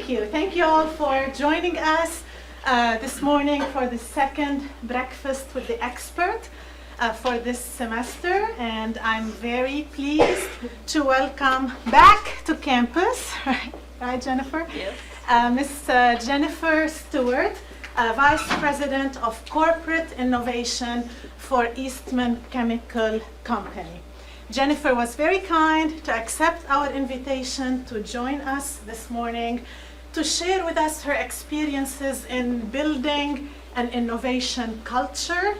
Thank you. Thank you all for joining us this morning for the second breakfast with the expert for this semester. And I'm very pleased to welcome back to campus, right Jennifer? Yes. Ms. Jennifer Stewart, Vice President of Corporate Innovation for Eastman Chemical Company. Jennifer was very kind to accept our invitation to join us this morning to share with us her experiences in building an innovation culture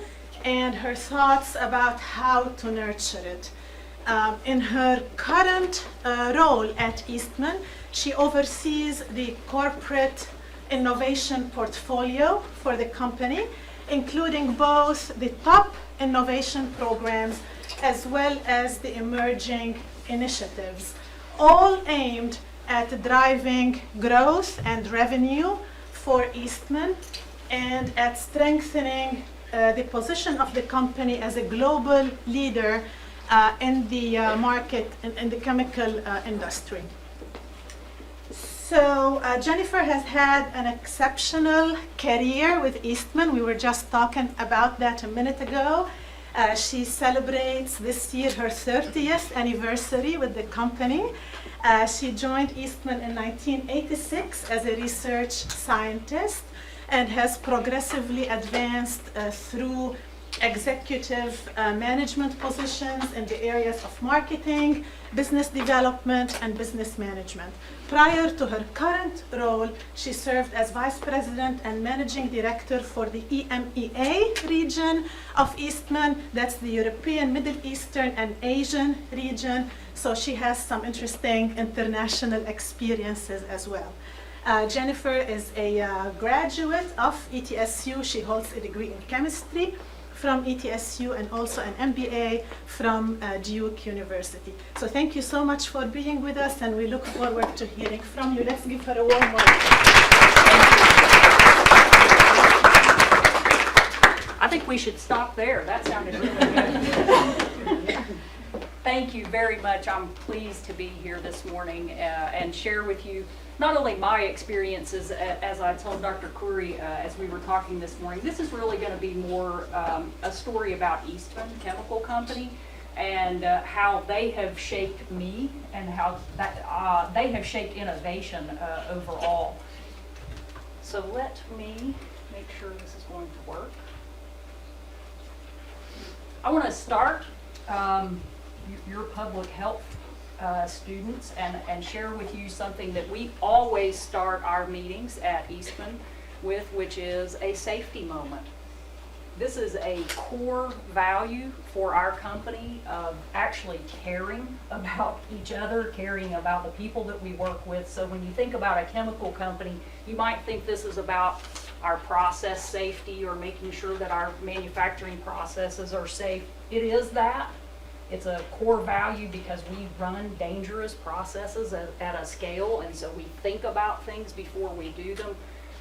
and her thoughts about how to nurture it. In her current role at Eastman, she oversees the corporate innovation portfolio for the company, including both the top innovation programs as well as the emerging initiatives, all aimed at driving growth and revenue for Eastman and at strengthening the position of the company as a global leader in the market, in the chemical industry. So Jennifer has had an exceptional career with Eastman. We were just talking about that a minute ago. She celebrates this year her 30th anniversary with the company. She joined Eastman in 1986 as a research scientist and has progressively advanced through executive management positions in the areas of marketing, business development, and business management. Prior to her current role, she served as Vice President and Managing Director for the EMEA region of Eastman. That's the European, Middle Eastern, and Asian region. So she has some interesting international experiences as well. Jennifer is a graduate of ETSU. She holds a degree in chemistry from ETSU and also an MBA from Duke University. So thank you so much for being with us, and we look forward to hearing from you. Let's give her a warm welcome. I think we should stop there. That sounded really good. Thank you very much. I'm pleased to be here this morning and share with you not only my experiences, as I told Dr. Khoury as we were talking this morning. This is really going to be more a story about Eastman Chemical Company and how they have shaped me and how that, they have shaped innovation overall. So let me make sure this is going to work. I want to start your public health students and share with you something that we always start our meetings at Eastman with, which is a safety moment. This is a core value for our company of actually caring about each other, caring about the people that we work with. So when you think about a chemical company, you might think this is about our process safety or making sure that our manufacturing processes are safe. It is that. It's a core value because we run dangerous processes at a scale, and so we think about things before we do them.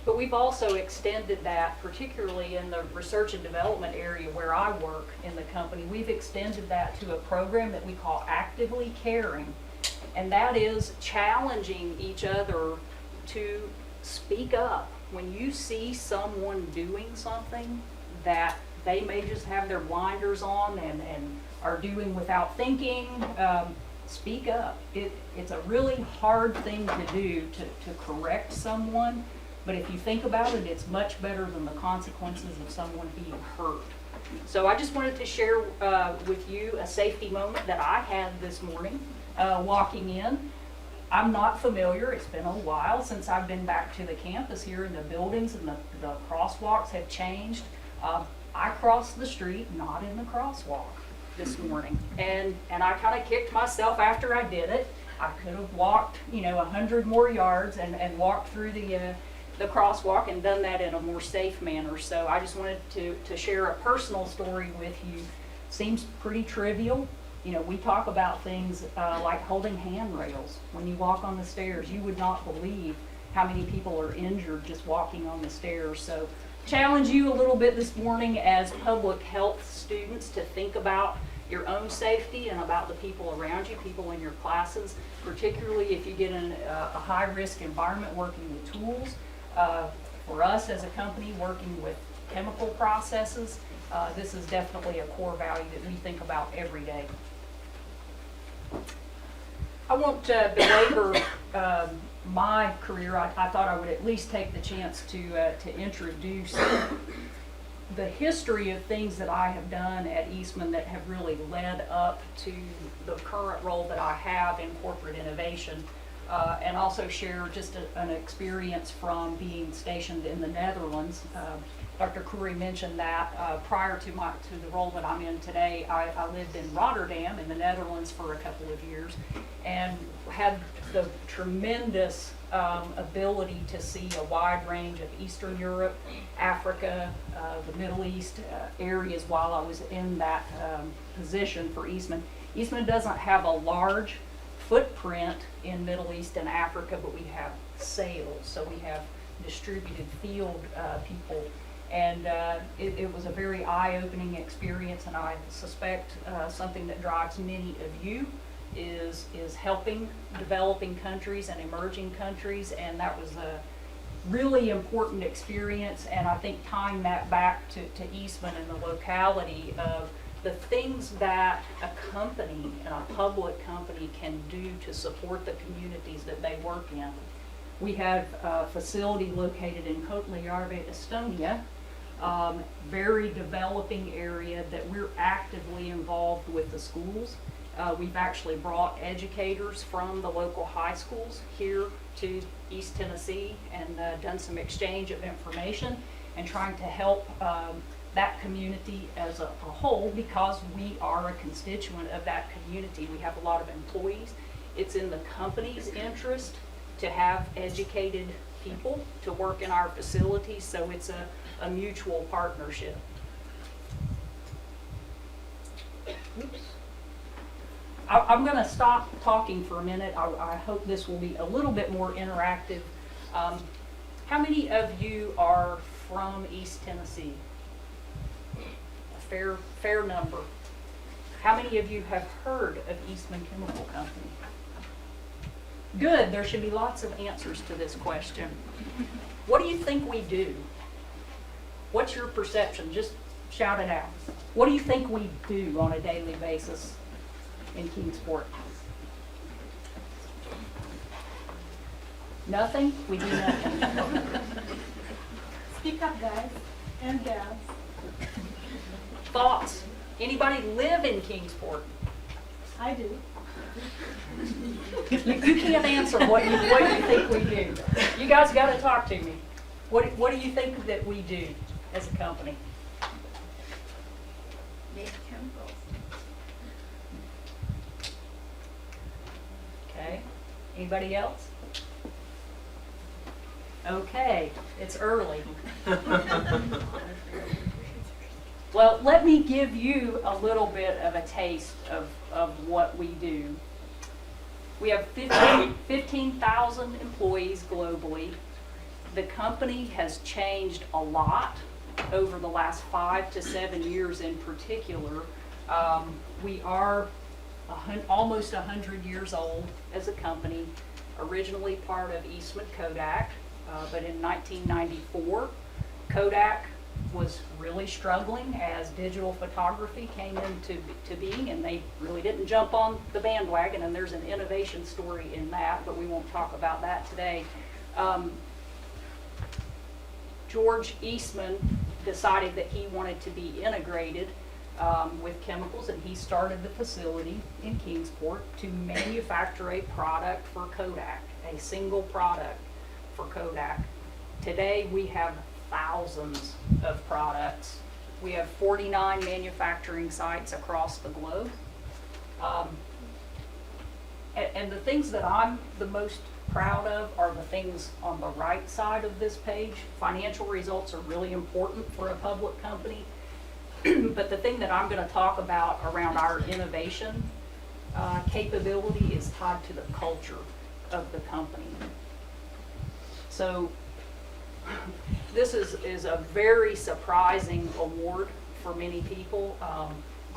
But we've also extended that, particularly in the research and development area where I work in the company. We've extended that to a program that we call Actively Caring, and that is challenging each other to speak up. When you see someone doing something that they may just have their blinders on and are doing without thinking, speak up. It's a really hard thing to do to correct someone, but if you think about it, it's much better than the consequences of someone being hurt. So I just wanted to share with you a safety moment that I had this morning walking in. I'm not familiar. It's been a while since I've been back to the campus here, in the buildings, and the crosswalks have changed. I crossed the street, not in the crosswalk this morning, and I kind of kicked myself after I did it. I could have walked 100 more yards and walked through the crosswalk and done that in a more safe manner. So I just wanted to share a personal story with you. Seems pretty trivial. We talk about things like holding handrails when you walk on the stairs. You would not believe how many people are injured just walking on the stairs. So challenge you a little bit this morning as public health students to think about your own safety and about the people around you, people in your classes, particularly if you get in a high-risk environment working with tools. For us as a company working with chemical processes, this is definitely a core value that we think about every day. I won't belabor my career. I thought I would at least take the chance to introduce the history of things that I have done at Eastman that have really led up to the current role that I have in corporate innovation, and also share just an experience from being stationed in the Netherlands. Dr. Khoury mentioned that prior to the role that I'm in today, I lived in Rotterdam in the Netherlands for a couple of years and had the tremendous ability to see a wide range of Eastern Europe, Africa, the Middle East areas while I was in that position for Eastman. Eastman doesn't have a large footprint in Middle East and Africa, but we have sales, so we have distributed field people. And it was a very eye-opening experience, and I suspect something that drives many of you is helping developing countries and emerging countries, and that was a really important experience. And I think tying that back to Eastman and the locality of the things that a company, and a public company, can do to support the communities that they work in. We have a facility located in Kohtla-Järve, Estonia, very developing area that we're actively involved with the schools. We've actually brought educators from the local high schools here to East Tennessee and done some exchange of information and trying to help that community as a whole, because we are a constituent of that community. We have a lot of employees. It's in the company's interest to have educated people to work in our facilities, so it's a mutual partnership. Oops. I'm going to stop talking for a minute. I hope this will be a little bit more interactive. How many of you are from East Tennessee? A fair number. How many of you have heard of Eastman Chemical Company? Good. There should be lots of answers to this question. What do you think we do? What's your perception? Just shout it out. What do you think we do on a daily basis in Kingsport? Nothing? We do nothing. Speak up, guys and gals. Thoughts? Anybody live in Kingsport? I do. You can't answer what you think we do. You guys got to talk to me. What do you think that we do as a company? Make chemicals. Okay. Anybody else? Okay. It's early. Well, let me give you a little bit of a taste of what we do. We have 15,000 employees globally. The company has changed a lot over the last 5 to 7 years in particular. We are almost 100 years old as a company, originally part of Eastman Kodak, but in 1994, Kodak was really struggling as digital photography came into being, and they really didn't jump on the bandwagon, and there's an innovation story in that, but we won't talk about that today. George Eastman decided that he wanted to be integrated with chemicals, and he started the facility in Kingsport to manufacture a product for Kodak, a single product for Kodak. Today we have thousands of products. We have 49 manufacturing sites across the globe. And the things that I'm the most proud of are the things on the right side of this page. Financial results are really important for a public company. But the thing that I'm going to talk about around our innovation capability is tied to the culture of the company. So this is a very surprising award for many people.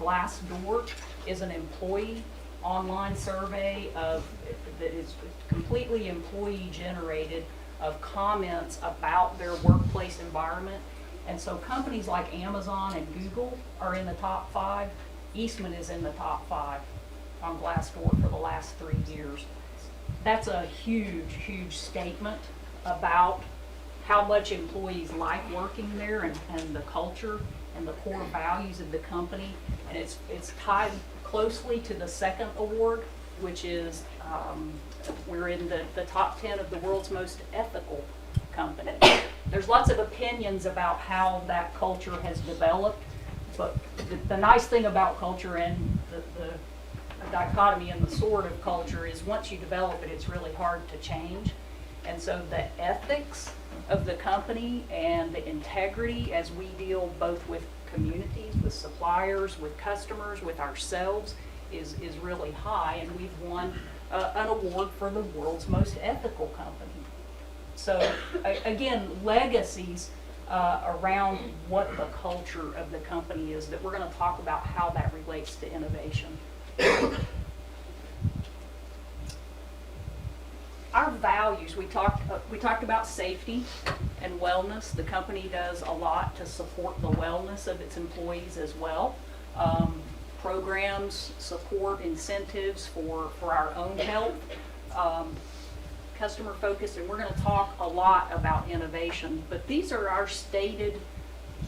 Glassdoor is an employee online survey that is completely employee generated of comments about their workplace environment. And so companies like Amazon and Google are in the top 5. Eastman is in the top 5 on Glassdoor for the last 3 years. That's a huge, huge statement about how much employees like working there and the culture and the core values of the company. And it's tied closely to the second award, which is we're in the top 10 of the world's most ethical company. There's lots of opinions about how that culture has developed, but the nice thing about culture and the dichotomy and the sword of culture is once you develop it, it's really hard to change. And so the ethics of the company and the integrity as we deal both with communities, with suppliers, with customers, with ourselves is really high, and we've won an award for the world's most ethical company. So again, legacies around what the culture of the company is that we're going to talk about how that relates to innovation. Our values, we talked about safety and wellness. The company does a lot to support the wellness of its employees as well. Programs, support, incentives for our own health, customer focused, and we're going to talk a lot about innovation, but these are our stated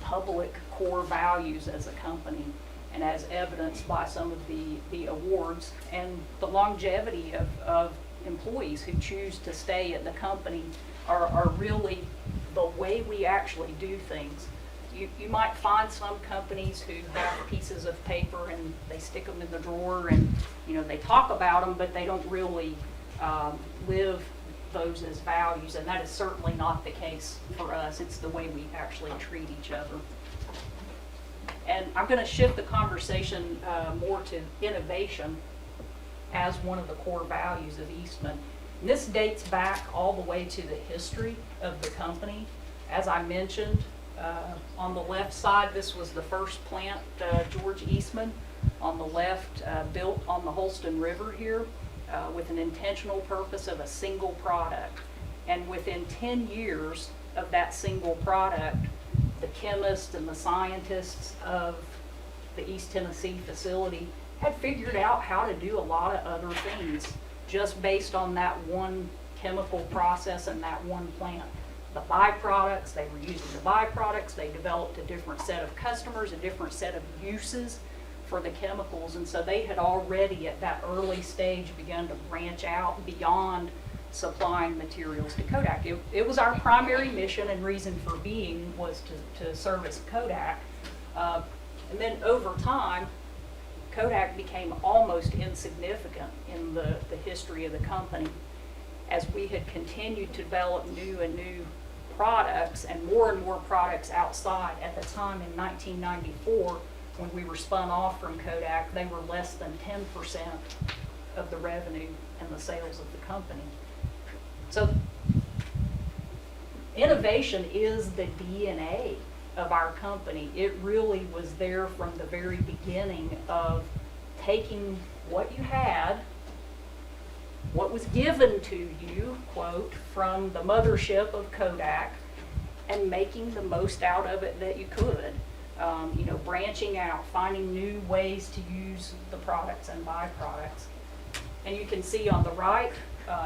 public core values as a company, and as evidenced by some of the awards and the longevity of employees who choose to stay at the company are really the way we actually do things. You might find some companies who have pieces of paper and they stick them in the drawer and they talk about them, but they don't really live those as values, and that is certainly not the case for us. It's the way we actually treat each other. And I'm going to shift the conversation more to innovation as one of the core values of Eastman. And this dates back all the way to the history of the company. As I mentioned, on the left side, this was the first plant, George Eastman. On the left, built on the Holston River here with an intentional purpose of a single product. And within 10 years of that single product, the chemists and the scientists of the East Tennessee facility had figured out how to do a lot of other things just based on that one chemical process and that one plant. The byproducts, they were using the byproducts, they developed a different set of customers, a different set of uses for the chemicals, and so they had already at that early stage begun to branch out beyond supplying materials to Kodak. It was our primary mission and reason for being was to service Kodak. And then over time, Kodak became almost insignificant in the history of the company as we had continued to develop new and new products and more products outside. At the time in 1994, when we were spun off from Kodak, they were less than 10% of the revenue and the sales of the company. So innovation is the DNA of our company. It really was there from the very beginning of taking what you had, what was given to you, quote, from the mothership of Kodak, and making the most out of it that you could. Branching out, finding new ways to use the products and byproducts. And you can see on the right,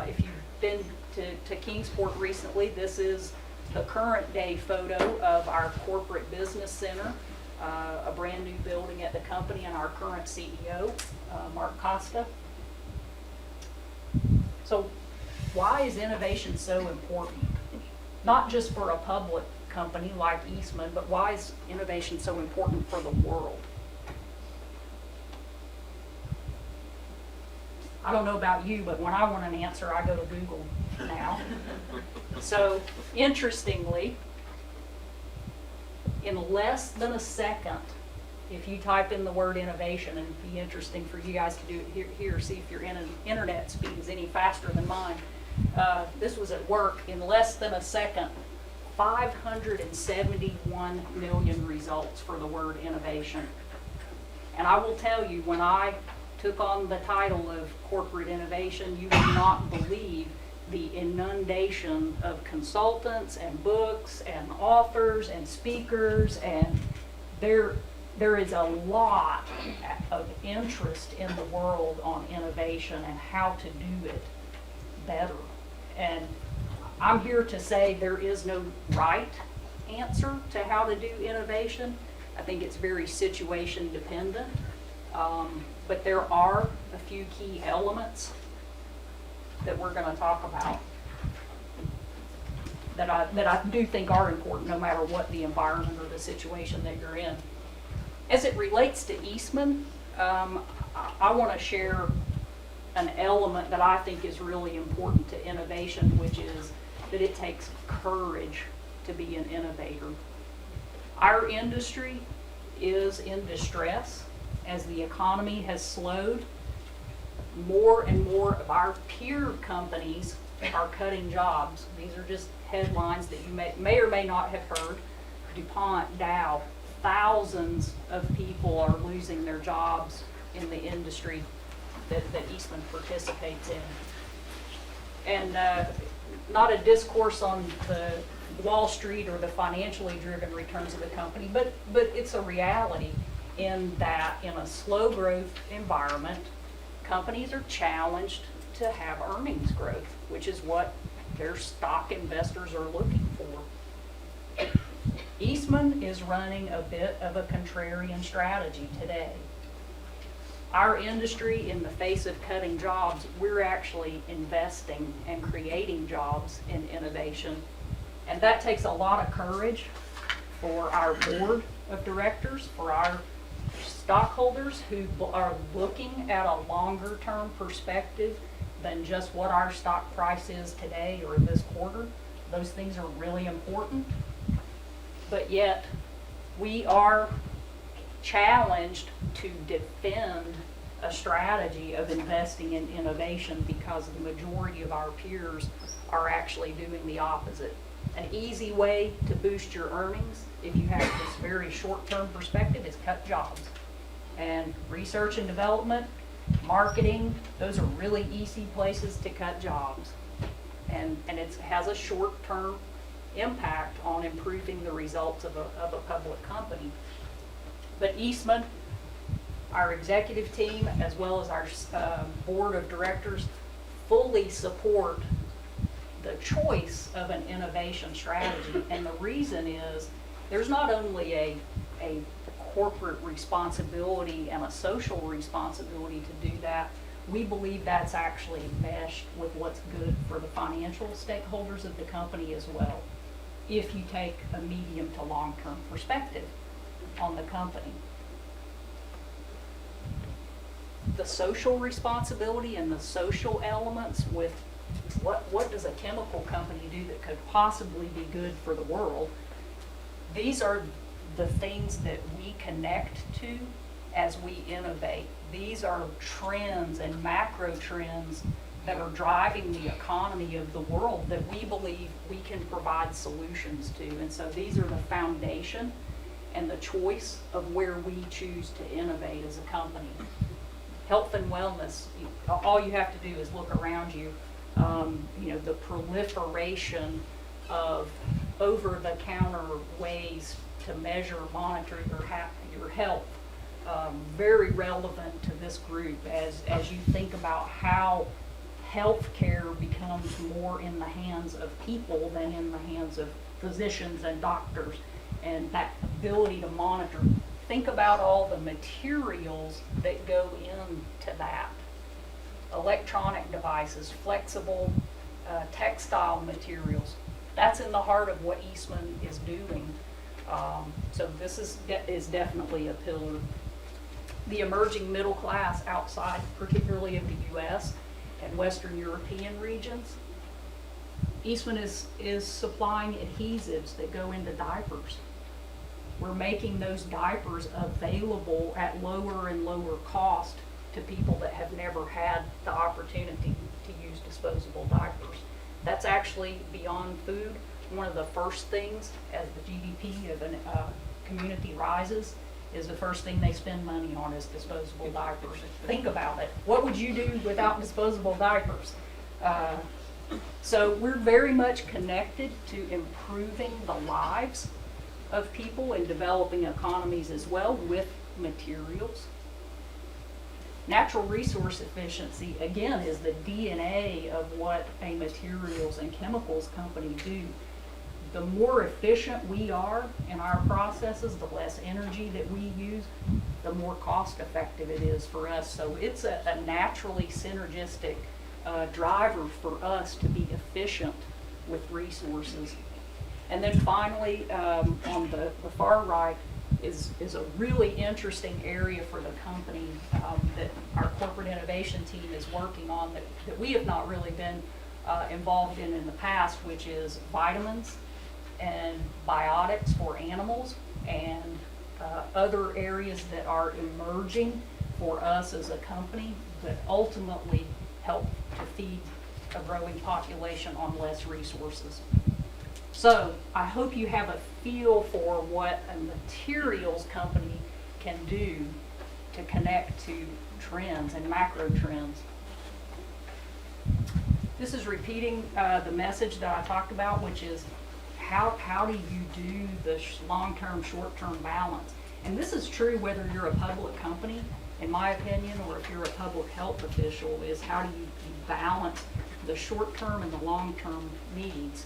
if you've been to Kingsport recently, this is the current day photo of our corporate business center, a brand new building at the company, and our current CEO, Mark Costa. So why is innovation so important? Not just for a public company like Eastman, but why is innovation so important for the world? I don't know about you, but when I want an answer, I go to Google now. So interestingly, in less than a second, if you type in the word innovation, and it'd be interesting for you guys to do it here, see if your internet speed is any faster than mine. This was at work. In less than a second, 571 million results for the word innovation. And I will tell you, when I took on the title of corporate innovation, you would not believe the inundation of consultants and books and authors and speakers, and there is a lot of interest in the world on innovation and how to do it better. And I'm here to say there is no right answer to how to do innovation. I think it's very situation dependent, but there are a few key elements that we're going to talk about that I do think are important no matter what the environment or the situation that you're in. As it relates to Eastman, I want to share an element that I think is really important to innovation, which is that it takes courage to be an innovator. Our industry is in distress as the economy has slowed. More and more of our peer companies are cutting jobs. These are just headlines that you may or may not have heard. DuPont, Dow, thousands of people are losing their jobs in the industry that Eastman participates in. And not a discourse on the Wall Street or the financially driven returns of the company, but it's a reality in that in a slow growth environment, companies are challenged to have earnings growth, which is what their stock investors are looking for. Eastman is running a bit of a contrarian strategy today. Our industry, in the face of cutting jobs, we're actually investing and creating jobs in innovation. And that takes a lot of courage for our board of directors, for our stockholders who are looking at a longer term perspective than just what our stock price is today or this quarter. Those things are really important. But yet, we are challenged to defend a strategy of investing in innovation because the majority of our peers are actually doing the opposite. An easy way to boost your earnings, if you have this very short-term perspective, is cut jobs. And research and development, marketing, those are really easy places to cut jobs. And it has a short-term impact on improving the results of a public company. But Eastman, our executive team, as well as our board of directors, fully support the choice of an innovation strategy. And the reason is there's not only a corporate responsibility and a social responsibility to do that. We believe that's actually meshed with what's good for the financial stakeholders of the company as well, if you take a medium to long-term perspective on the company. The social responsibility and the social elements with what does a chemical company do that could possibly be good for the world? These are the things that we connect to as we innovate. These are trends and macro trends that are driving the economy of the world that we believe we can provide solutions to. And so these are the foundation and the choice of where we choose to innovate as a company. Health and wellness, all you have to do is look around you. The proliferation of over-the-counter ways to measure, monitor your health, very relevant to this group as you think about how healthcare becomes more in the hands of people than in the hands of physicians and doctors, and that ability to monitor. Think about all the materials that go into that. Electronic devices, flexible textile materials. That's in the heart of what Eastman is doing. So this is definitely a pillar. The emerging middle class outside, particularly of the U.S. and Western European regions. Eastman is supplying adhesives that go into diapers. We're making those diapers available at lower and lower cost to people that have never had the opportunity to use disposable diapers. That's actually beyond food. One of the first things as the GDP of a community rises is the first thing they spend money on is disposable diapers. Think about it. What would you do without disposable diapers? So we're very much connected to improving the lives of people and developing economies as well with materials. Natural resource efficiency, again, is the DNA of what a materials and chemicals company do. The more efficient we are in our processes, the less energy that we use, the more cost effective it is for us. So it's a naturally synergistic driver for us to be efficient with resources. And then finally, on the far right is a really interesting area for the company that our corporate innovation team is working on that we have not really been involved in the past, which is vitamins and biotics for animals and other areas that are emerging for us as a company that ultimately help to feed a growing population on less resources. So I hope you have a feel for what a materials company can do to connect to trends and macro trends. This is repeating the message that I talked about, which is how do you do the long-term, short-term balance? And this is true whether you're a public company, in my opinion, or if you're a public health official, is how do you balance the short-term and the long-term needs?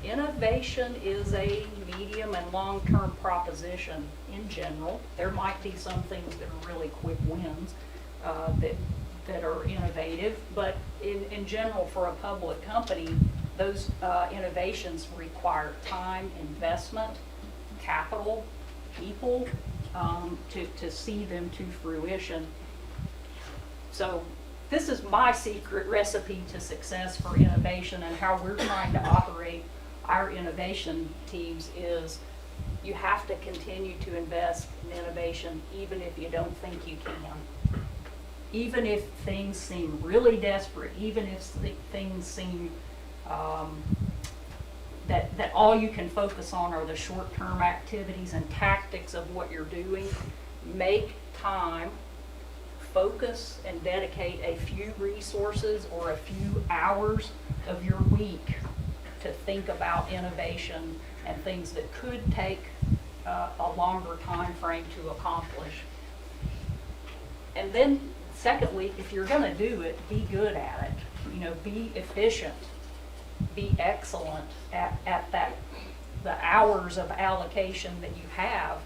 Innovation is a medium and long-term proposition in general. There might be some things that are really quick wins that are innovative, but in general for a public company, those innovations require time, investment, capital, people to see them to fruition. So this is my secret recipe to success for innovation, and how we're trying to operate our innovation teams is you have to continue to invest in innovation even if you don't think you can. Even if things seem really desperate, even if things seem that all you can focus on are the short-term activities and tactics of what you're doing, make time, focus and dedicate a few resources or a few hours of your week to think about innovation and things that could take a longer time frame to accomplish. And then secondly, if you're going to do it, be good at it. You know, be efficient, be excellent at that, the hours of allocation that you have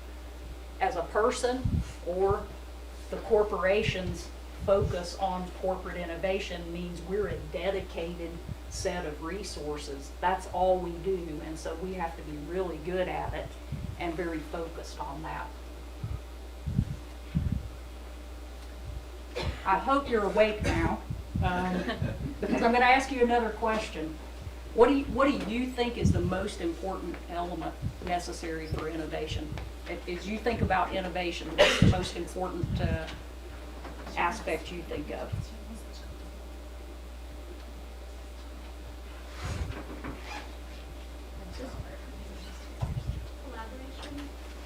as a person, or the corporation's focus on corporate innovation means we're a dedicated set of resources. That's all we do, and so we have to be really good at it and very focused on that. I hope you're awake now, because I'm going to ask you another question. What do you think is the most important element necessary for innovation? As you think about innovation, what's the most important aspect you think of?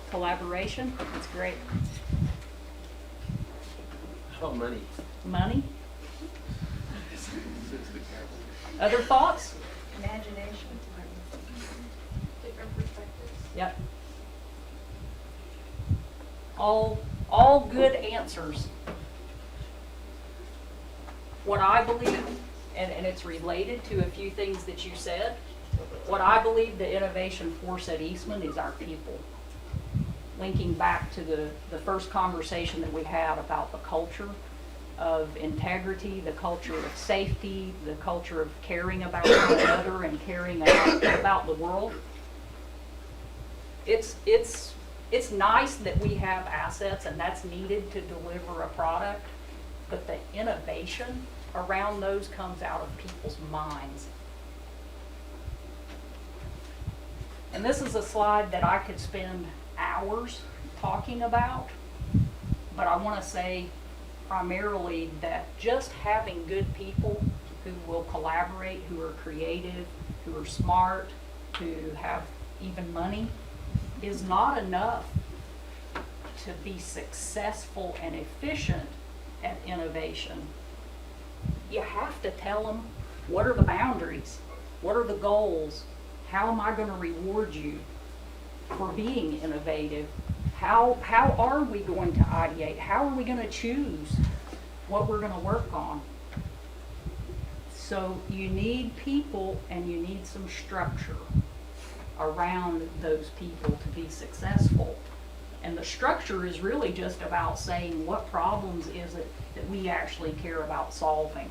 Collaboration? That's great. How about money? Money? Other thoughts? Imagination. Different perspectives. Yep. All good answers. What I believe, and it's related to a few things that you said, what I believe the innovation force at Eastman is our people. Linking back to the first conversation that we had about the culture of integrity, the culture of safety, the culture of caring about one another and caring about the world. It's nice that we have assets and that's needed to deliver a product, but the innovation around those comes out of people's minds. And this is a slide that I could spend hours talking about, but I want to say primarily that just having good people who will collaborate, who are creative, who are smart, who have even money, is not enough to be successful and efficient at innovation, you have to tell them what are the boundaries, what are the goals, how am I going to reward you for being innovative, how are we going to ideate, how are we going to choose what we're going to work on. So you need people and you need some structure around those people to be successful. And the structure is really just about saying what problems is it that we actually care about solving.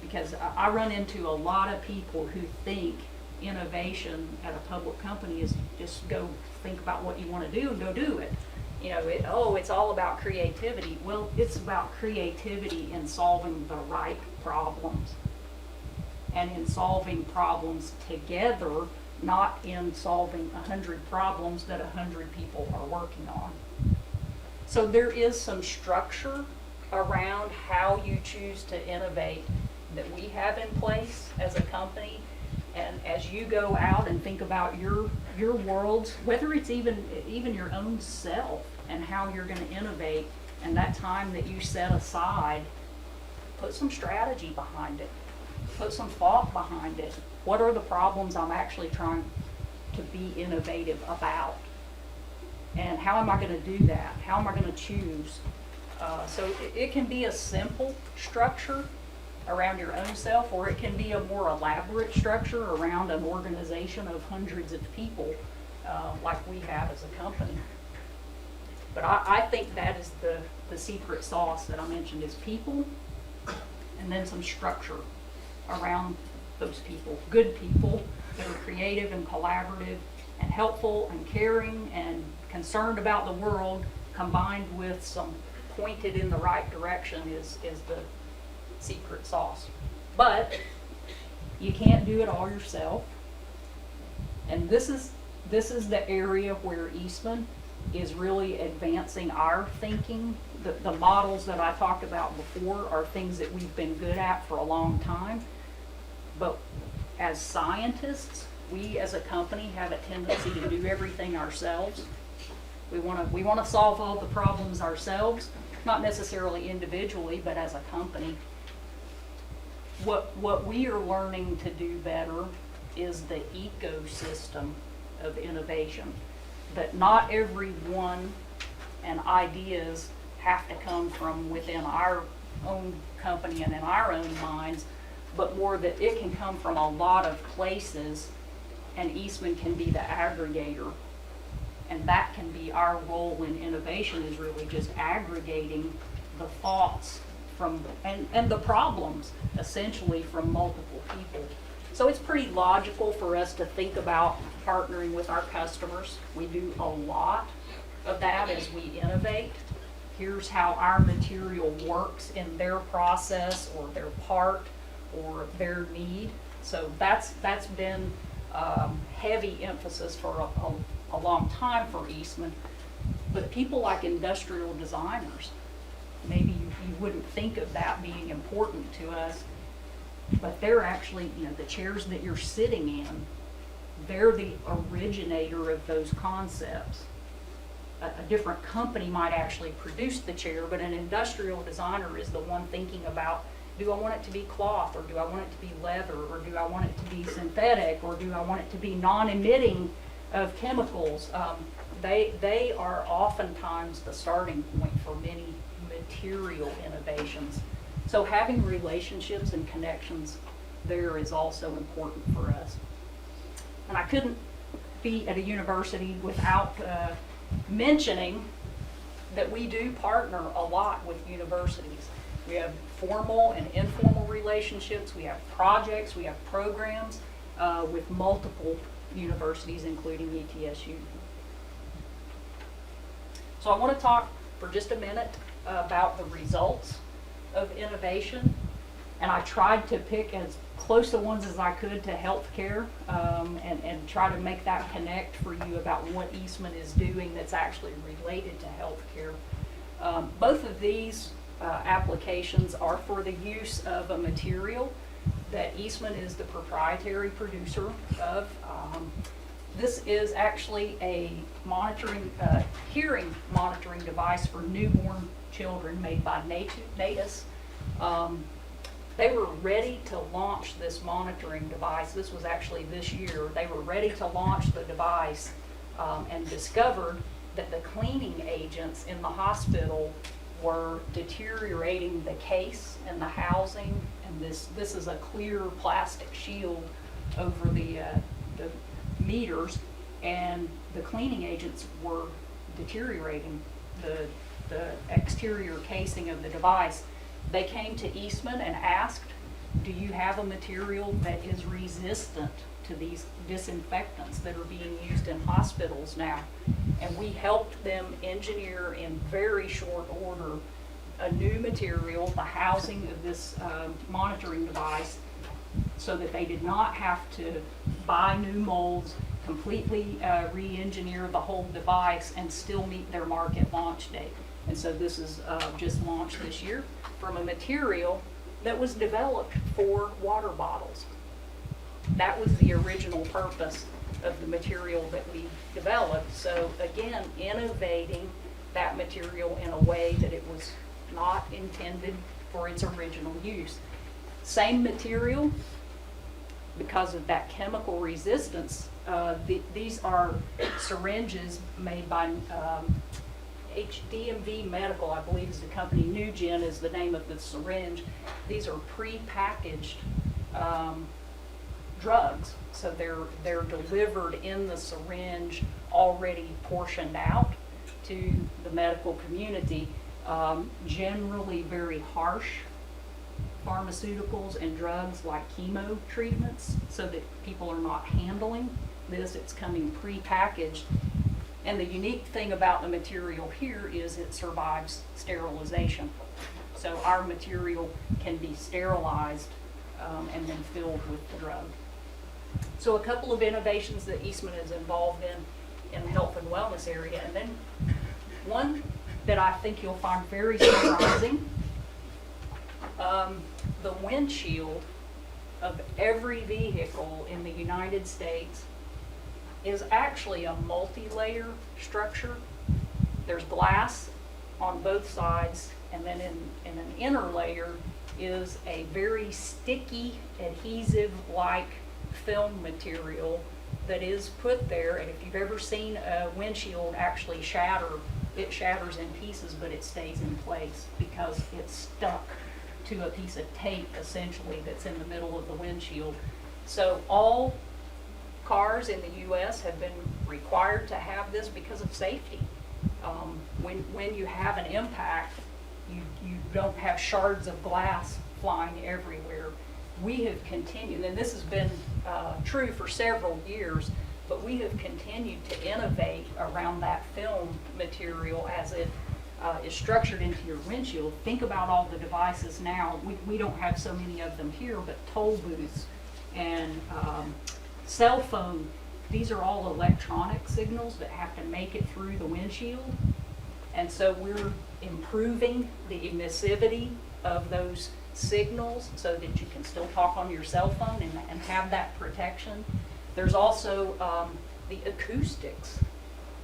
Because I run into a lot of people who think innovation at a public company is just go think about what you want to do and go do it. You know, it's all about creativity. Well, it's about creativity in solving the right problems and in solving problems together, not in solving 100 problems that 100 people are working on. So there is some structure around how you choose to innovate that we have in place as a company. And as you go out and think about your worlds, whether it's even your own self and how you're going to innovate, and that time that you set aside, put some strategy behind it, put some thought behind it. What are the problems I'm actually trying to be innovative about? And how am I going to do that? How am I going to choose? So it can be a simple structure around your own self, or it can be a more elaborate structure around an organization of hundreds of people, like we have as a company. But I think that is the secret sauce that I mentioned is people, and then some structure around those people, good people that are creative and collaborative and helpful and caring and concerned about the world, combined with some pointed in the right direction is the secret sauce. But you can't do it all yourself. And this is the area where Eastman is really advancing our thinking. The models that I talked about before are things that we've been good at for a long time. But as scientists, we as a company have a tendency to do everything ourselves. We want to solve all the problems ourselves, not necessarily individually, but as a company. What we are learning to do better is the ecosystem of innovation. That not every one and ideas have to come from within our own company and in our own minds, but more that it can come from a lot of places, and Eastman can be the aggregator. And that can be our role in innovation, is really just aggregating the thoughts from and the problems essentially from multiple people. So it's pretty logical for us to think about partnering with our customers. We do a lot of that as we innovate. Here's how our material works in their process or their part or their need. So that's been heavy emphasis for a long time for Eastman. But people like industrial designers, maybe you wouldn't think of that being important to us, but they're actually, the chairs that you're sitting in, they're the originator of those concepts. A different company might actually produce the chair, but an industrial designer is the one thinking about, do I want it to be cloth, or do I want it to be leather, or do I want it to be synthetic, or do I want it to be non-emitting of chemicals? They are oftentimes the starting point for many material innovations. So having relationships and connections there is also important for us. And I couldn't be at a university without mentioning that we do partner a lot with universities. We have formal and informal relationships, we have projects, we have programs with multiple universities, including ETSU. So I want to talk for just a minute about the results of innovation, and I tried to pick as close the ones as I could to healthcare, and try to make that connect for you about what Eastman is doing that's actually related to healthcare. Both of these applications are for the use of a material that Eastman is the proprietary producer of. This is actually a monitoring, hearing monitoring device for newborn children made by Natus. They were ready to launch this monitoring device. This was actually this year. They were ready to launch the device and discovered that the cleaning agents in the hospital were deteriorating the case and the housing. And this is a clear plastic shield over the meters, and the cleaning agents were deteriorating the exterior casing of the device. They came to Eastman and asked, do you have a material that is resistant to these disinfectants that are being used in hospitals now? And we helped them engineer in very short order a new material, the housing of this monitoring device, so that they did not have to buy new molds, completely re-engineer the whole device, and still meet their market launch date. And so this is just launched this year from a material that was developed for water bottles. That was the original purpose of the material that we developed. So again, innovating that material in a way that it was not intended for its original use. Same material, because of that chemical resistance, these are syringes made by DMV Medical, I believe is the company. NewGen is the name of the syringe. These are pre-packaged drugs, so they're delivered in the syringe already portioned out to the medical community. Generally very harsh pharmaceuticals and drugs like chemo treatments, so that people are not handling this. It's coming pre-packaged. And the unique thing about the material here is it survives sterilization. So our material can be sterilized and then filled with the drug. So a couple of innovations that Eastman is involved in the health and wellness area. And then one that I think you'll find very surprising, the windshield of every vehicle in the United States is actually a multi-layer structure. There's glass on both sides, and then in an inner layer is a very sticky, adhesive-like film material that is put there. And if you've ever seen a windshield actually shatter, it shatters in pieces, but it stays in place because it's stuck to a piece of tape, essentially, that's in the middle of the windshield. So all cars in the U.S. have been required to have this because of safety. When you have an impact, you don't have shards of glass flying everywhere. We have continued, and this has been true for several years, but we have continued to innovate around that film material as it is structured into your windshield. Think about all the devices now. We don't have so many of them here, but toll booths and cell phone, these are all electronic signals that have to make it through the windshield. And so we're improving the emissivity of those signals so that you can still talk on your cell phone and have that protection. There's also the acoustics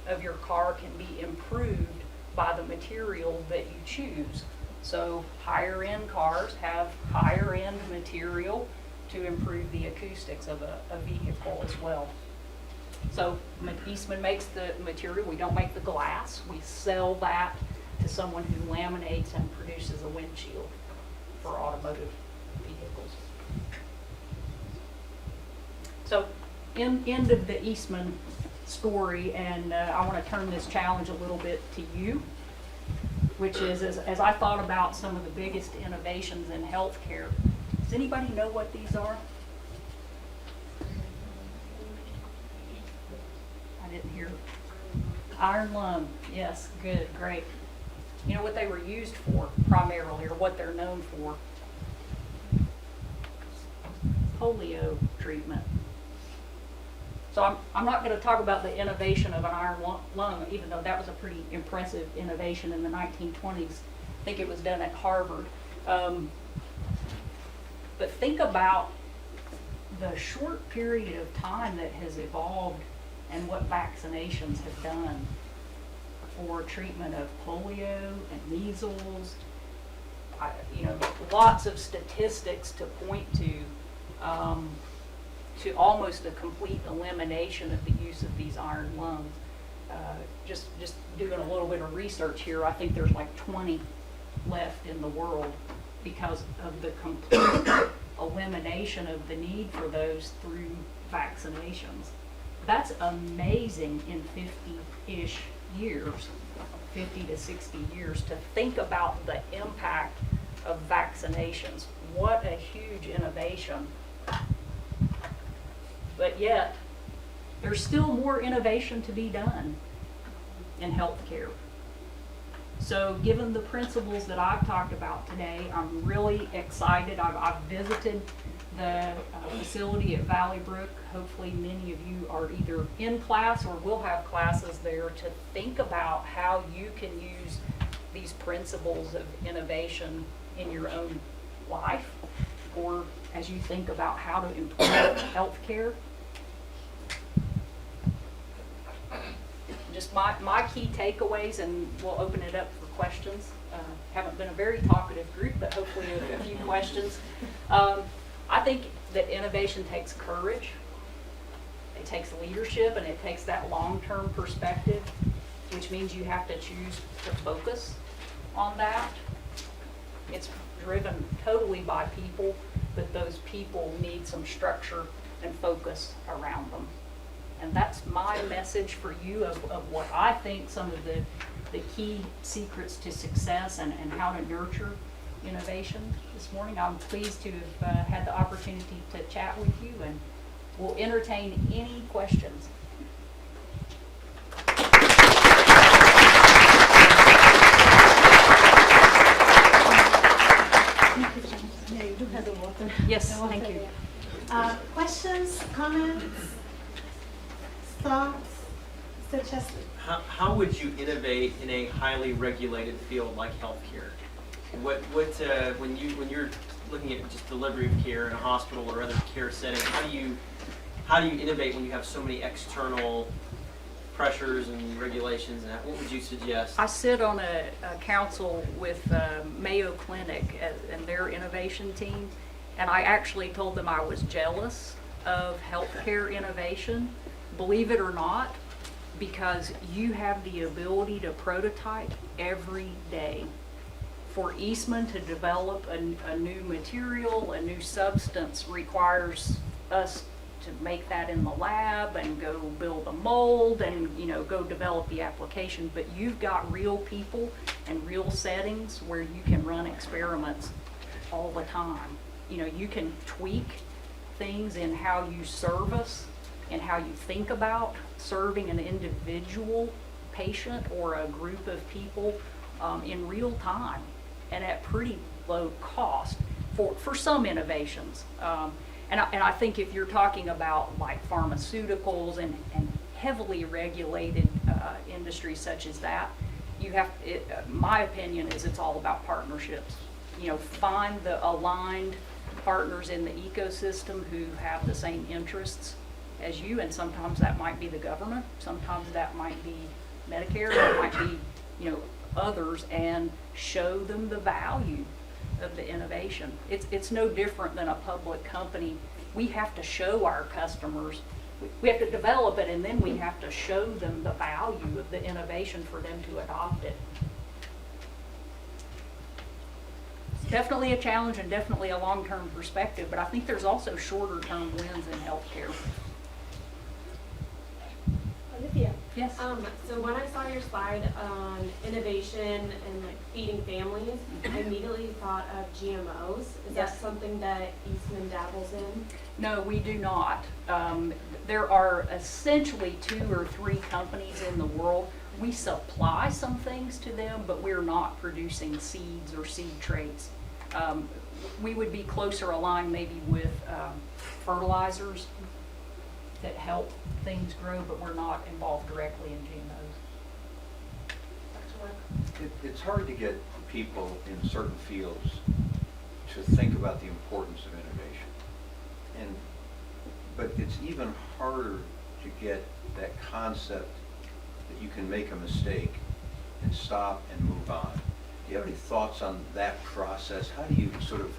of your car can be improved by the material that you choose. So higher end cars have higher end material to improve the acoustics of a vehicle as well. So Eastman makes the material. We don't make the glass. We sell that to someone who laminates and produces a windshield for automotive vehicles. So end of the Eastman story, and I want to turn this challenge a little bit to you, which is as I thought about some of the biggest innovations in healthcare, does anybody know what these are? I didn't hear. Iron lung, yes, good, great. You know what they were used for primarily, or what they're known for? Polio treatment. So I'm not going to talk about the innovation of an iron lung, even though that was a pretty impressive innovation in the 1920s. I think it was done at Harvard. But think about the short period of time that has evolved and what vaccinations have done for treatment of polio and measles. Lots of statistics to point to almost a complete elimination of the use of these iron lungs. Just doing a little bit of research here, I think there's like 20 left in the world because of the complete elimination of the need for those through vaccinations. That's amazing in 50-ish years, 50 to 60 years, to think about the impact of vaccinations. What a huge innovation. But yet, there's still more innovation to be done in healthcare. So given the principles that I've talked about today, I'm really excited. I've visited the facility at Valley Brook. Hopefully many of you are either in class or will have classes there to think about how you can use these principles of innovation in your own life, or as you think about how to improve healthcare. Just my key takeaways, and we'll open it up for questions. Haven't been a very talkative group, but hopefully a few questions. I think that innovation takes courage, it takes leadership, and it takes that long-term perspective, which means you have to choose to focus on that. It's driven totally by people, but those people need some structure and focus around them. And that's my message for you of what I think some of the key secrets to success and how to nurture innovation this morning. I'm pleased to have had the opportunity to chat with you, and we'll entertain any questions. Yeah, you do have the water. Yes, The water thank you. there. Questions, comments, thoughts? Mr. Chesley? How would you innovate in a highly regulated field like healthcare? When you're looking at just delivery of care in a hospital or other care setting, how do you innovate when you have so many external pressures and regulations? And what would you suggest? I sit on a council with Mayo Clinic and their innovation team, and I actually told them I was jealous of healthcare innovation, believe it or not, because you have the ability to prototype every day. For Eastman to develop a new material, a new substance, requires us to make that in the lab and go build a mold and go develop the application. But you've got real people and real settings where you can run experiments all the time. You can tweak things in how you service and how you think about serving an individual patient or a group of people in real time and at pretty low cost for some innovations. And I think if you're talking about like pharmaceuticals and heavily regulated industries such as that, my opinion is it's all about partnerships. Find the aligned partners in the ecosystem who have the same interests as you, and sometimes that might be the government, sometimes that might be Medicare, that might be others, and show them the value of the innovation. It's no different than a public company. We have to show our customers, we have to develop it, and then we have to show them the value of the innovation for them to adopt it. It's definitely a challenge and definitely a long-term perspective, but I think there's also shorter-term wins in healthcare. Olivia? Yes. So when I saw your slide on innovation and feeding families, I immediately thought of GMOs. Is Yes. that something that Eastman dabbles in? No, we do not. There are essentially 2 or 3 companies in the world. We supply some things to them, but we're not producing seeds or seed traits. We would be closer aligned maybe with fertilizers that help things grow, but we're not involved directly in GMOs. It's hard to get people in certain fields to think about the importance of innovation. But it's even harder to get that concept that you can make a mistake and stop and move on. Do you have any thoughts on that process? How do you sort of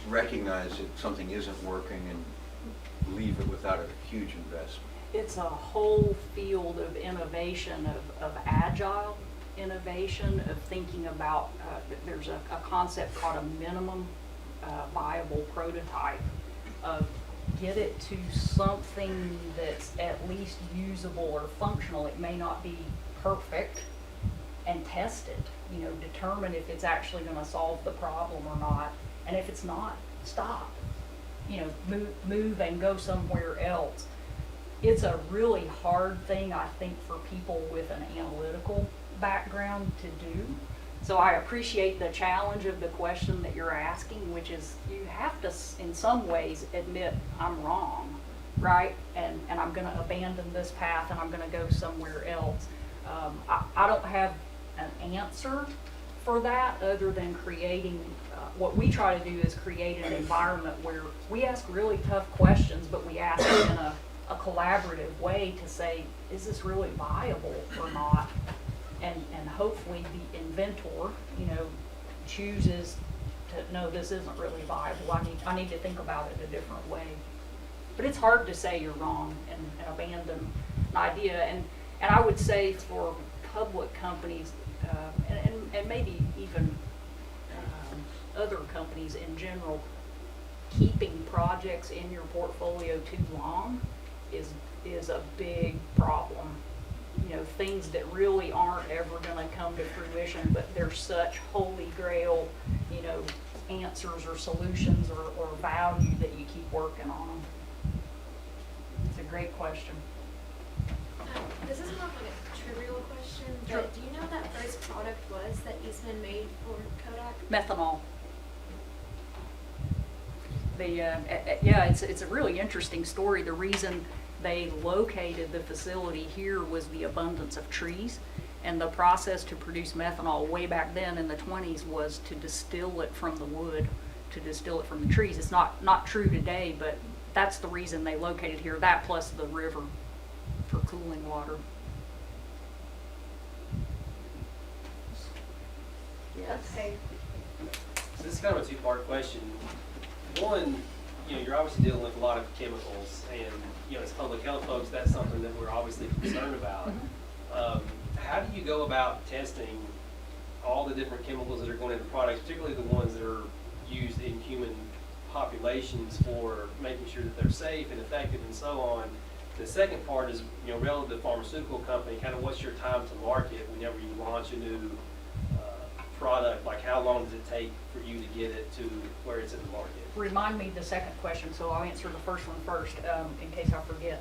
recognize that something isn't working and leave it without a huge investment? It's a whole field of innovation, of agile innovation, of thinking about, there's a concept called a minimum viable prototype, of get it to something that's at least usable or functional. It may not be perfect, and test it, you know, determine if it's actually going to solve the problem or not, and if it's not, stop, you know, move and go somewhere else. It's a really hard thing, I think, for people with an analytical background to do. So I appreciate the challenge of the question that you're asking, which is you have to, in some ways, admit I'm wrong, right? And I'm going to abandon this path and I'm going to go somewhere else. I don't have an answer for that other than creating, what we try to do is create an environment where we ask really tough questions, but we ask them in a collaborative way to say, is this really viable or not? And hopefully the inventor, you know, chooses to, no, this isn't really viable. I need to think about it a different way. But it's hard to say you're wrong and abandon an idea. And I would say for public companies, and maybe even other companies in general, keeping projects in your portfolio too long is a big problem. You know, things that really aren't ever going to come to fruition, but they're such holy grail, you know, answers or solutions or value that you keep working on them. It's a great question. This is more of like a trivial question, but do you know what that first product was that Eastman made for Kodak? Methanol. Yeah, it's a really interesting story. The reason they located the facility here was the abundance of trees, and the process to produce methanol way back then in the 20s was to distill it from the wood, to distill it from the trees. It's not true today, but that's the reason they located here, that plus the river for cooling water. Yes. Okay. So this is kind of a two-part question. One, you know, you're obviously dealing with a lot of chemicals, and you know, as public health folks, that's something that we're obviously concerned about. How do you go about testing all the different chemicals that are going into products, particularly the ones that are used in human populations, for making sure that they're safe and effective and so on? The second part is, you know, relative to pharmaceutical company, kind of what's your time to market whenever you launch a new product? Like, how long does it take for you to get it to where it's in the market? Remind me the second question, so I'll answer the first one first, in case I forget.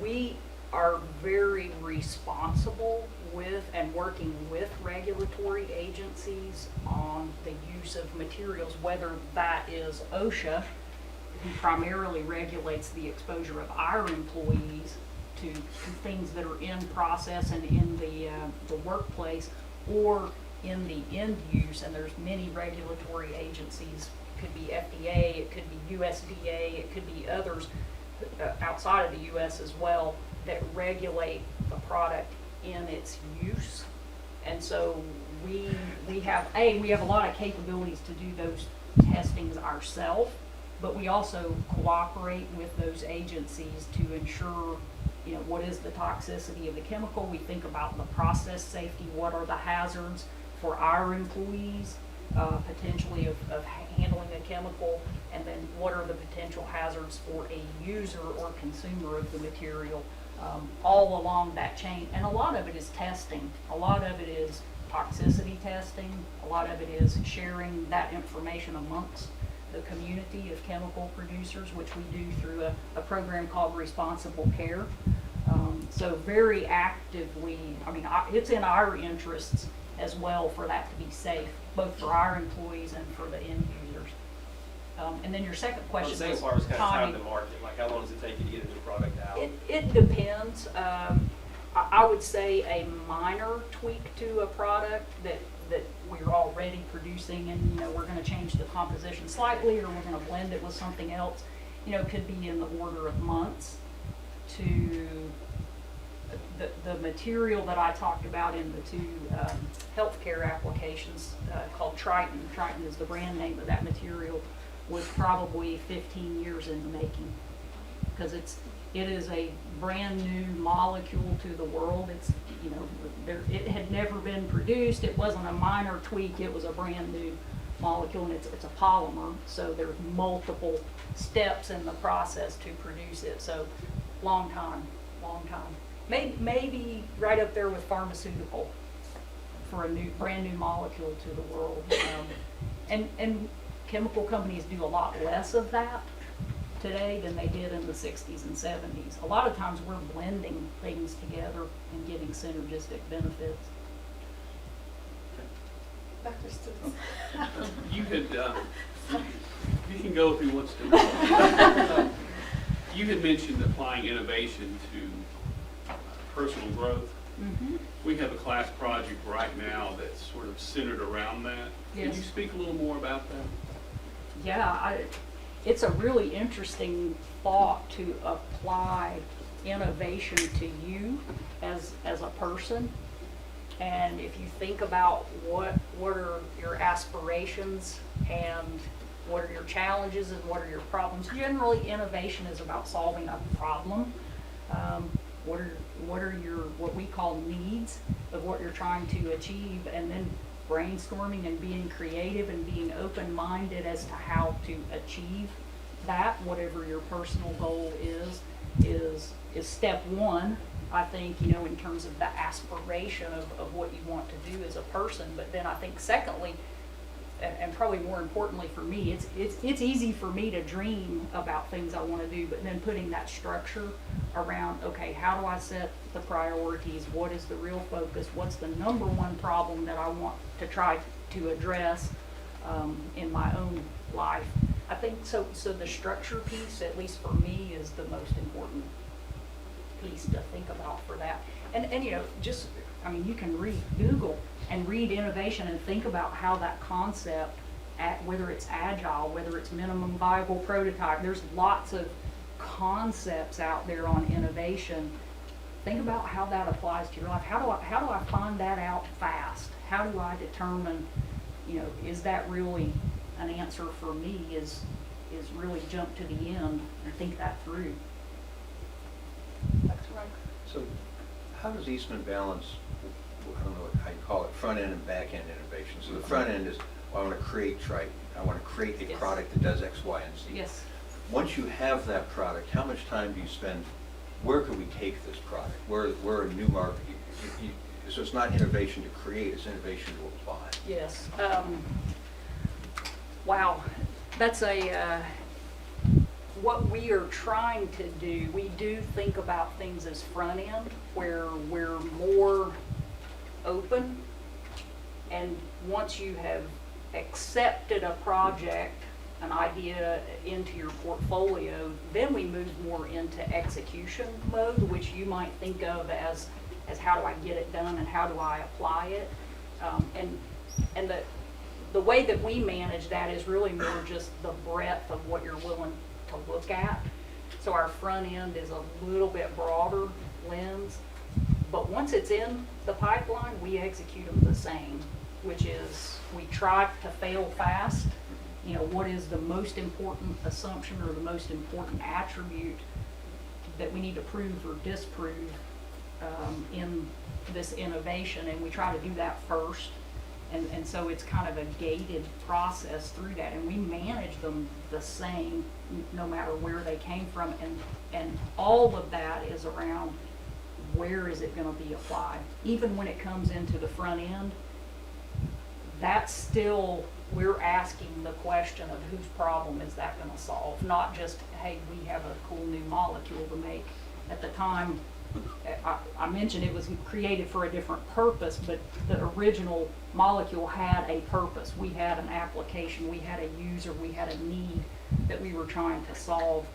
We are very responsible with and working with regulatory agencies on the use of materials, whether that is OSHA, who primarily regulates the exposure of our employees to things that are in process and in the workplace, or in the end use. And there's many regulatory agencies. It could be FDA, it could be USDA, it could be others outside of the U.S. as well, that regulate the product in its use. And so we have a lot of capabilities to do those testings ourselves, but we also cooperate with those agencies to ensure, you know, what is the toxicity of the chemical. We think about the process safety, what are the hazards for our employees, potentially of handling a chemical, and then what are the potential hazards for a user or consumer of the material, all along that chain. And a lot of it is testing. A lot of it is toxicity testing. A lot of it is sharing that information amongst the community of chemical producers, which we do through a program called Responsible Care. So very actively, I mean, it's in our interests as well for that to be safe, both for our employees and for the end users. And then your second question Well, the was second part was kind of time timing. to market. Like, how long does it take you to get a new product out? It depends. I would say a minor tweak to a product that we're already producing and, we're gonna change the composition slightly, or we're gonna blend it with something else, could be in the order of months to the material that I talked about in the two healthcare applications called Tritan. Tritan is the brand name of that material, was probably 15 years in the making, because it is a brand new molecule to the world. It's, it had never been produced. It wasn't a minor tweak. It was a brand new molecule, and it's a polymer. So there's multiple steps in the process to produce it. So long time. Maybe right up there with pharmaceutical for a brand new molecule to the world. And chemical companies do a lot less of that today than they did in the 60s and 70s. A lot of times we're blending things together and getting synergistic benefits. Dr. Stewart. You could, you can go if he wants to. You had mentioned applying innovation to personal growth. Mm-hmm. We have a class project right now that's sort of centered around that. Can Yes. you speak a little more about that? Yeah, it's a really interesting thought to apply innovation to you as a person. And if you think about what are your aspirations and what are your challenges and what are your problems, generally innovation is about solving a problem. What are your, what we call needs of what you're trying to achieve, and then brainstorming and being creative and being open-minded as to how to achieve that, whatever your personal goal is step one, I think, in terms of the aspiration of what you want to do as a person. But then I think secondly, and probably more importantly for me, it's easy for me to dream about things I want to do, but then putting that structure around, okay, how do I set the priorities? What is the real focus? What's the number one problem that I want to try to address in my own life? I think so the structure piece, at least for me, is the most important piece to think about for that. And just, you can Google and read innovation and think about how that concept, whether it's agile, whether it's minimum viable prototype, there's lots of concepts out there on innovation. Think about how that applies to your life. How do I find that out fast? How do I determine, is that really an answer for me? Is really jump to the end and think that through. That's right. So how does Eastman balance, I don't know how you call it, front end and back end innovation? So the front end is, well, I want to create Tritan. I want to create a Yes. product that does X, Y, and Z. Yes. Once you have that product, how much time do you spend, where could we take this product? We're a new market. So it's not innovation to create, it's innovation to apply. Yes. Wow. That's what we are trying to do. We do think about things as front end, where we're more open. And once you have accepted a project, an idea into your portfolio, then we move more into execution mode, which you might think of as how do I get it done and how do I apply it. And the way that we manage that is really more just the breadth of what you're willing to look at. So our front end is a little bit broader lens, but once it's in the pipeline, we execute them the same, which is we try to fail fast. What is the most important assumption or the most important attribute that we need to prove or disprove in this innovation, and we try to do that first. And so it's kind of a gated process through that, and we manage them the same no matter where they came from, and all of that is around where is it going to be applied. Even when it comes into the front end, that's still, we're asking the question of whose problem is that going to solve, not just, hey, we have a cool new molecule to make. At the time, I mentioned it was created for a different purpose, but the original molecule had a purpose. We had an application, we had a user, we had a need that we were trying to solve.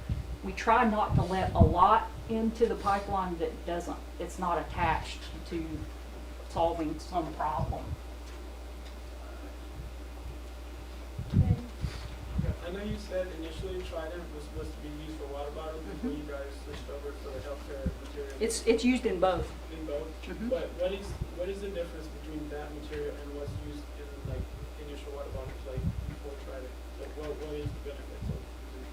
We try not to let a lot into the pipeline that it's not attached to solving some problem. I know you said initially Trident was supposed to be used for water bottles before you guys switched over for the healthcare material. It's used in both. In both. Mhm. But what is the difference between that material and what's used in like initial water bottles like before Trident? Like what is the benefits of using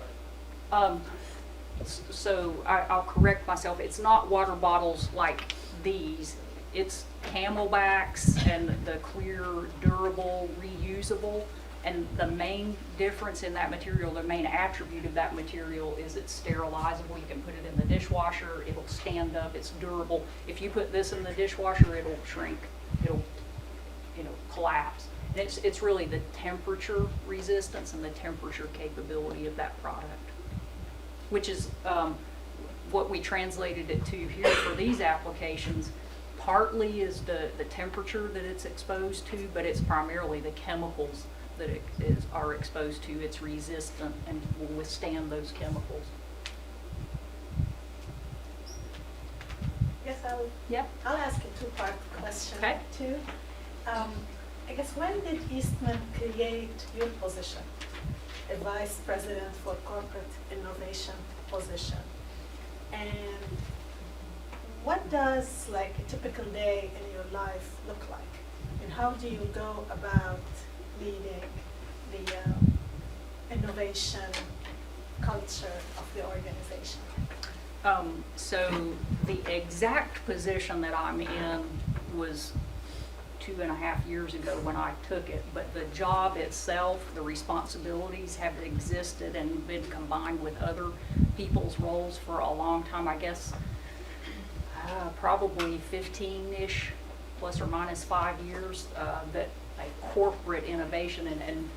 Trident? So I'll correct myself, it's not water bottles like these. It's Camelbacks and the clear, durable, reusable. And the main difference in that material, the main attribute of that material is it's sterilizable. You can put it in the dishwasher, it'll stand up, it's durable. If you put this in the dishwasher, it'll shrink, it'll, collapse. And it's really the temperature resistance and the temperature capability of that product, which is what we translated it to here for these applications. Partly is the temperature that it's exposed to, but it's primarily the chemicals that it are exposed to. It's resistant and will withstand those chemicals. Yes, Yep. I'll ask a two-part question Okay. too. I guess when did Eastman create your position, a vice president for corporate innovation position? And what does like a typical day in your life look like? And how do you go about leading the innovation culture of the organization? So the exact position that I'm in was 2.5 years ago when I took it, but the job itself, the responsibilities have existed and been combined with other people's roles for a long time. I guess probably 15-ish, plus or minus 5 years, that a corporate innovation and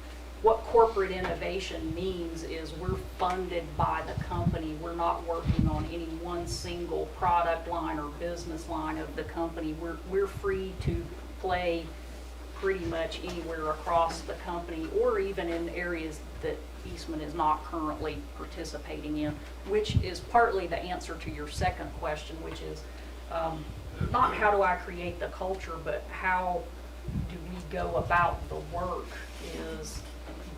what corporate innovation means is we're funded by the company. We're not working on any one single product line or business line of the company. We're free to play pretty much anywhere across the company or even in areas that Eastman is not currently participating in, which is partly the answer to your second question, which is not how do I create the culture, but how do we go about the work is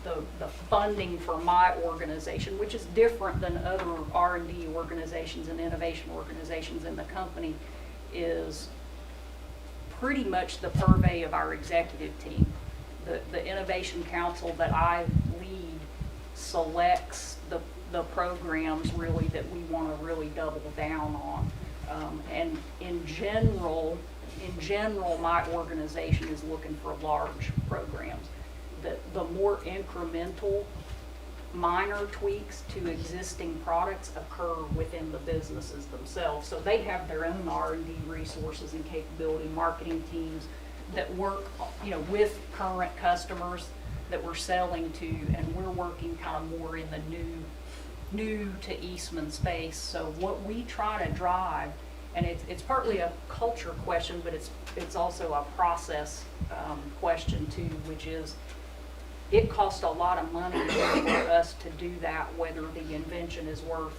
the funding for my organization, which is different than other R&D organizations and innovation organizations in the company, is pretty much the purvey of our executive team. The Innovation Council that I lead selects the programs really that we want to really double down on. And in general, my organization is looking for large programs. The more incremental, minor tweaks to existing products occur within the businesses themselves. So they have their own R&D resources and capability, marketing teams that work, with current customers that we're selling to, and we're working kind of more in the new to Eastman space. So what we try to drive, and it's partly a culture question, but it's also a process question too, which is it costs a lot of money for us to do that, whether the invention is worth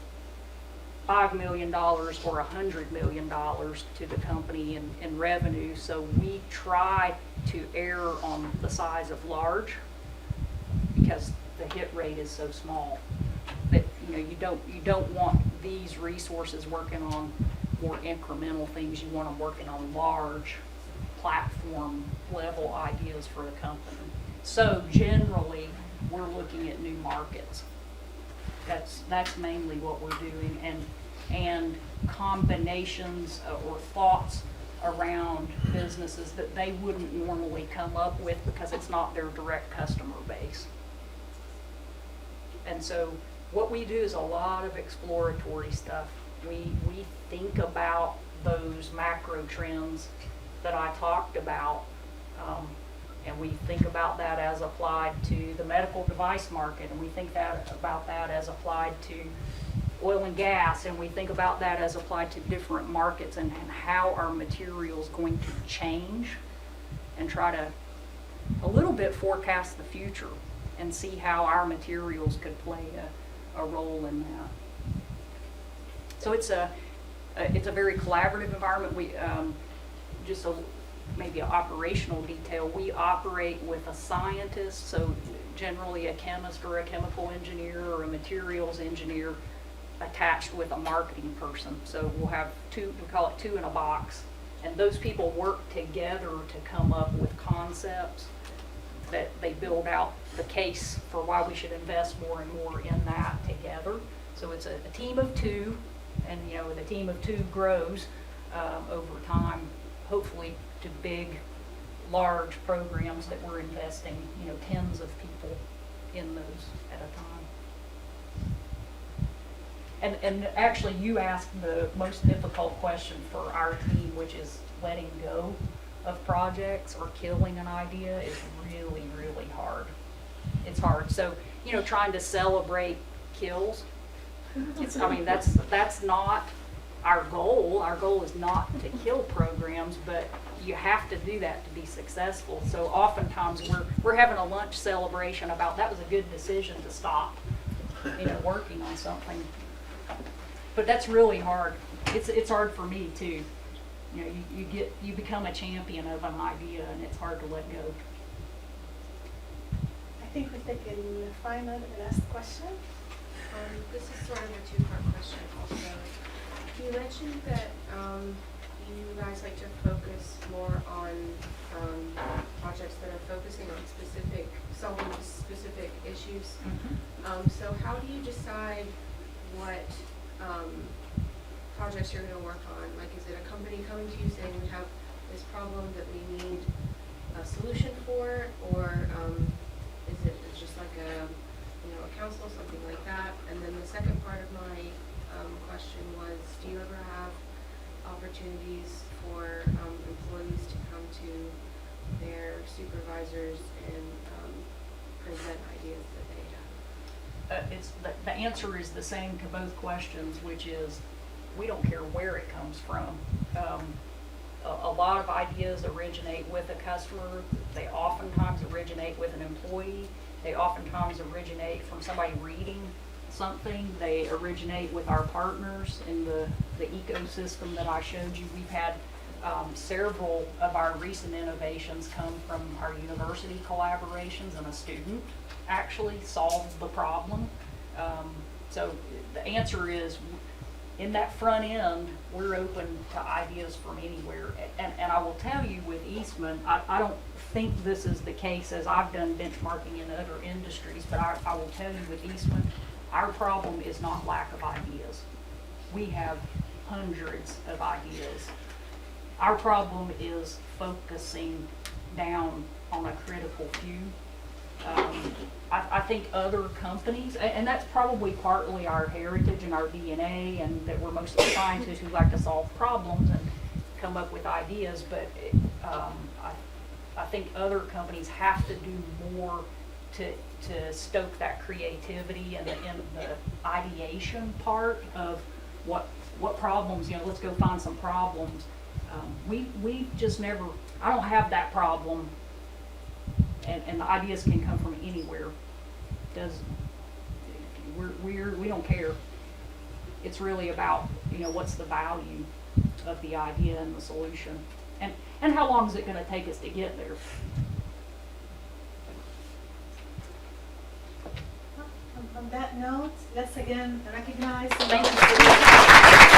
$5 million or $100 million to the company in revenue. So we try to err on the size of large because the hit rate is so small. But you don't want these resources working on more incremental things. You want them working on large platform level ideas for the company. So generally, we're looking at new markets. That's mainly what we're doing, and combinations or thoughts around businesses that they wouldn't normally come up with because it's not their direct customer base. And so what we do is a lot of exploratory stuff. We think about those macro trends that I talked about, and we think about that as applied to the medical device market, and we think about that as applied to oil and gas, and we think about that as applied to different markets and how our material is going to change, and try to a little bit forecast the future and see how our materials could play a role in that. So it's a very collaborative environment. We maybe an operational detail. We operate with a scientist, so generally a chemist or a chemical engineer or a materials engineer attached with a marketing person. So we'll have two, we call it two in a box. And those people work together to come up with concepts that they build out the case for why we should invest more and more in that together. So it's a team of two, and you know, the team of two grows over time, hopefully to big, large programs that we're investing, you know, tens of people in those at a time. And actually, you asked the most difficult question for our team, which is letting go of projects or killing an idea is really, really hard. It's hard. So, you know, trying to celebrate kills, I mean, that's not our goal. Our goal is not to kill programs, but you have to do that to be successful. So oftentimes we're having a lunch celebration about that was a good decision to stop, you know, working on something. But that's really hard. It's hard for me too. You know, you become a champion of an idea, and it's hard to let go. I think we take a final last question. This is sort of a two-part question also. You mentioned that you guys like to focus more on projects that are focusing on solving specific issues. So how do you decide what projects you're going to work on? Like, is it a company coming to you saying we have this problem that we need a solution for, or is it just like a council, something like that? And then the second part of my question was, do you ever have opportunities for employees to come to their supervisors and present ideas that they have? The answer is the same to both questions, which is we don't care where it comes from. A lot of ideas originate with a customer. They oftentimes originate with an employee. They oftentimes originate from somebody reading something. They originate with our partners in the ecosystem that I showed you. We've had several of our recent innovations come from our university collaborations, and a student actually solved the problem. So the answer is, in that front end, we're open to ideas from anywhere. And I will tell you with Eastman, I don't think this is the case as I've done benchmarking in other industries, but I will tell you with Eastman, our problem is not lack of ideas. We have hundreds of ideas. Our problem is focusing down on a critical few. I think other companies, and that's probably partly our heritage and our DNA, and that we're mostly scientists who like to solve problems and come up with ideas, but I think other companies have to do more to stoke that creativity and the ideation part of what problems, you know, let's go find some problems. We just never, I don't have that problem. And the ideas can come from anywhere. We don't care. It's really about, you know, what's the value of the idea and the solution, and how long is it going to take us to get there. On that note, let's again recognize. Thank you.